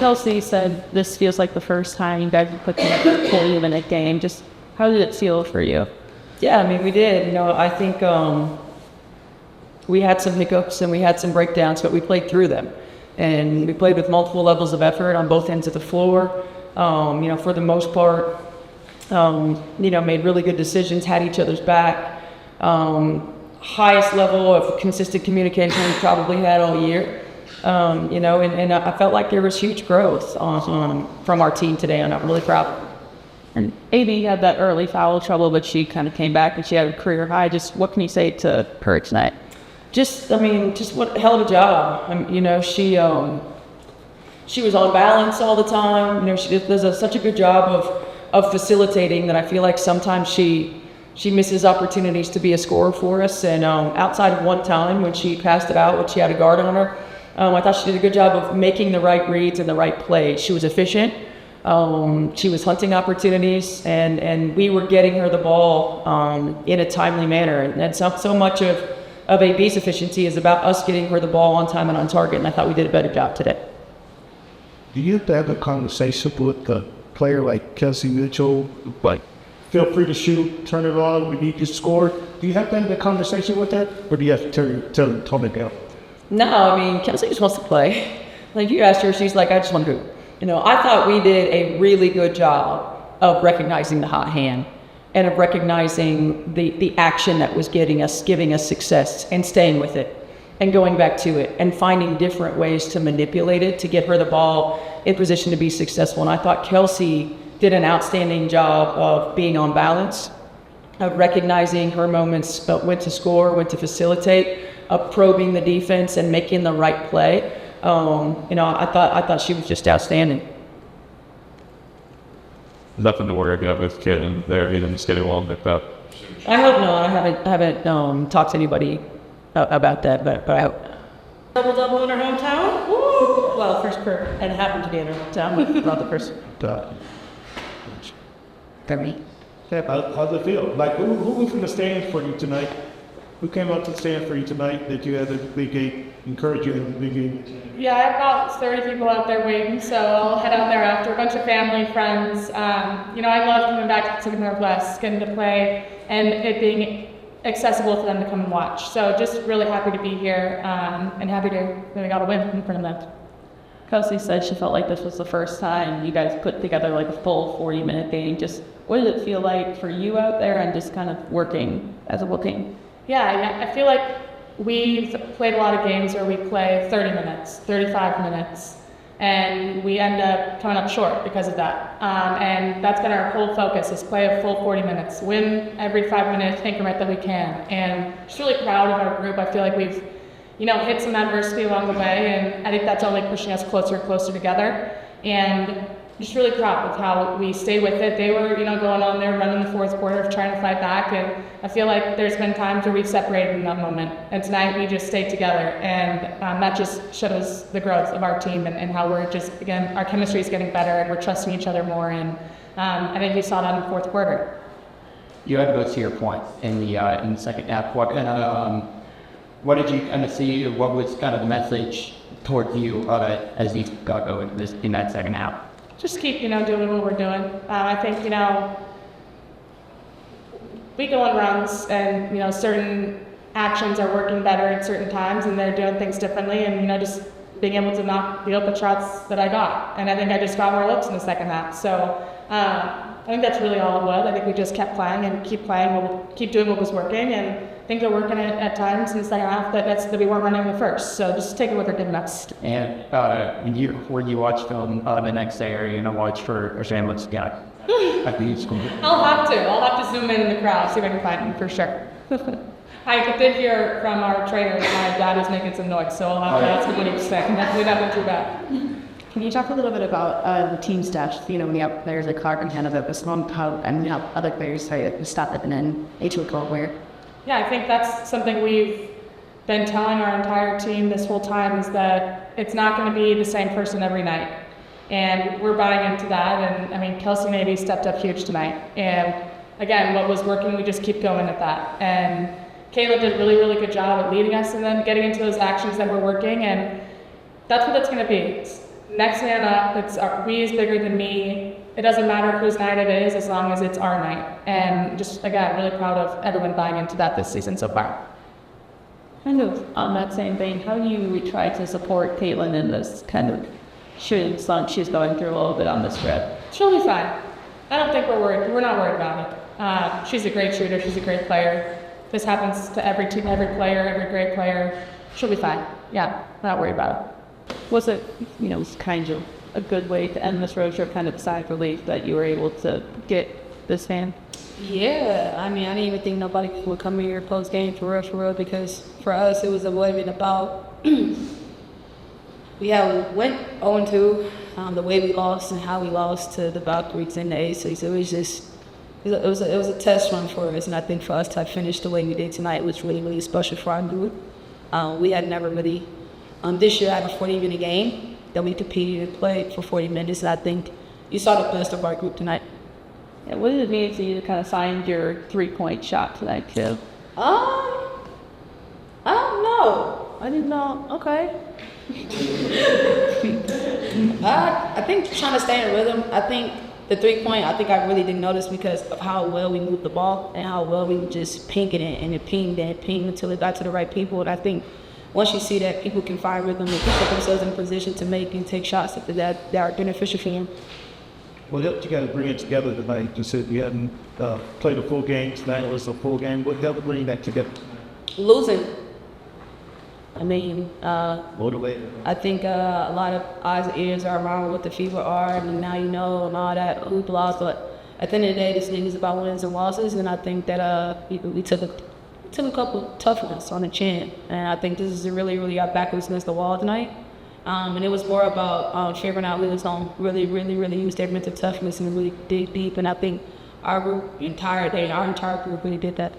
Kelsey said this feels like the first time you guys have put together a 40-minute game. Just how did it feel for you? Yeah, I mean, we did. I think we had some hiccups and we had some breakdowns, but we played through them. And we played with multiple levels of effort on both ends of the floor. For the most part, made really good decisions, had each other's back. Highest level of consistent communication we probably had all year. And I felt like there was huge growth from our team today, and I'm really proud of it. And Amy had that early foul trouble, but she kind of came back and she had a career high. Just what can you say to her tonight? Just what a hell of a job. She was on balance all the time. She does such a good job of facilitating that I feel like sometimes she misses opportunities to be a scorer for us. And outside of one time when she passed it out, when she had a guard on her, I thought she did a good job of making the right reads and the right plays. She was efficient. She was hunting opportunities, and we were getting her the ball in a timely manner. And so much of AB's efficiency is about us getting her the ball on time and on target, and I thought we did a better job today. Do you have to have a conversation with a player like Kelsey Mitchell, like, feel free to shoot, turn it on, we need to score? Do you have to have a conversation with that, or do you have to tone it down? No, Kelsey just wants to play. Like, you asked her, she's like, I just want to hoop. I thought we did a really good job of recognizing the hot hand and of recognizing the action that was giving us success and staying with it and going back to it and finding different ways to manipulate it to get her the ball in position to be successful. And I thought Kelsey did an outstanding job of being on balance, of recognizing her moments, when to score, when to facilitate, of probing the defense and making the right play. I thought she was just outstanding. Nothing to worry about with kid and they're just getting along with that. I hope not. I haven't talked to anybody about that, but I hope. Double in her hometown. Woo! Well, first per and happened to be in her hometown, but not the first. For me. How's it feel? Like, who was in the stands for you tonight? Who came out to the stand for you tonight that you had a big game, encourage you in the big game? Yeah, I have about 30 people out there waiting, so I'll head out there after. A bunch of family, friends. I love coming back to the Pacific Northwest, getting to play, and it being accessible for them to come and watch. So just really happy to be here, and happy that we got a win in front of them. Kelsey said she felt like this was the first time you guys put together like a full 40-minute game. Just what did it feel like for you out there and just kind of working as a whole team? Yeah, I feel like we've played a lot of games where we play 30 minutes, 35 minutes, and we end up coming up short because of that. And that's been our whole focus, is play a full 40 minutes, win every 5-minute increment that we can. And just really proud of our group. I feel like we've, hit some adversity along the way, and I think that's only pushing us closer and closer together. And just really proud of how we stayed with it. They were, going on there, running the fourth quarter, trying to fight back, and I feel like there's been times where we've separated in that moment. And tonight we just stayed together, and that just shows the growth of our team and how we're just, again, our chemistry is getting better and we're trusting each other more. And I think we saw that in the fourth quarter. You had to go to your point in the second half. What did you kind of see? What was kind of the message towards you as you got going in that second half? Just keep, doing what we're doing. I think, we go on runs and, certain actions are working better at certain times and they're doing things differently and, just being able to knock the open shots that I got. And I think I just got more looks in the second half. So I think that's really all it was. I think we just kept playing and keep playing. We'll keep doing what was working. And I think they're working at times in the second half that we weren't running the first. So just take it what they're giving us. And when you watch film the next day, are you going to watch for a shameless guy? I'll have to zoom in the crowd, see if I can find him for sure. I did hear from our trainer that my dad is making some noise, so I'll have to ask him what he was saying. Definitely not been too bad. Can you talk a little bit about the team stats? When you have players like Clark and Hannah, but Sloan Pub, and you have other players who start living in H.O. where? Yeah, I think that's something we've been telling our entire team this whole time, is that it's not going to be the same person every night. And we're buying into that. And Kelsey maybe stepped up huge tonight. And again, what was working, we just keep going at that. And Kayla did a really, really good job at leading us and then getting into those actions that were working. And that's what it's going to be. Next man up, we is bigger than me. It doesn't matter whose night it is as long as it's our night. And just, again, really proud of everyone buying into that this season so far. Kind of on that same vein, how do you try to support Caitlin in this kind of shooting slump she's going through a little bit on this trip? She'll be fine. I don't think we're worried. We're not worried about it. She's a great shooter. She's a great player. This happens to every team, every player, every great player. She'll be fine. Yeah, not worried about it. Was it, kind of a good way to end this road trip, kind of a sigh of relief that you were able to get this fan? Yeah, I mean, I didn't even think nobody would come here post game for real, because for us it was avoiding about. We went 0-2, the way we lost and how we lost to the Valkyries in the A6. It was a test run for us, and I think for us to finish the way we did tonight was really, really special for our group. We had never really, this year had a 40-minute game that we competed and played for 40 minutes, and I think you saw the best of our group tonight. Yeah, what did it mean to you to kind of find your 3-point shot tonight, too? I don't know. I didn't know. Okay. I think trying to stay in rhythm. I think the 3-point, I really didn't notice because of how well we moved the ball and how well we were just pinking it and it pinged until it got to the right people. And I think once you see that people can find rhythm and put themselves in a position to make and take shots that are beneficial for them. What helped you guys bring it together tonight? You said you hadn't played a full game tonight. It was a full game. What helped bring that together? Losing. I mean, Motivated. I think a lot of eyes and ears are around what the fever are, and now and all that hoopla. But at the end of the day, this league is about wins and losses, and I think that we took a couple tough ones on the chin, and I think this is really, really our backwards against the wall tonight. And it was more about figuring out leaders on really, really, really use their mental toughness and really dig deep, and I think our entire group really did that.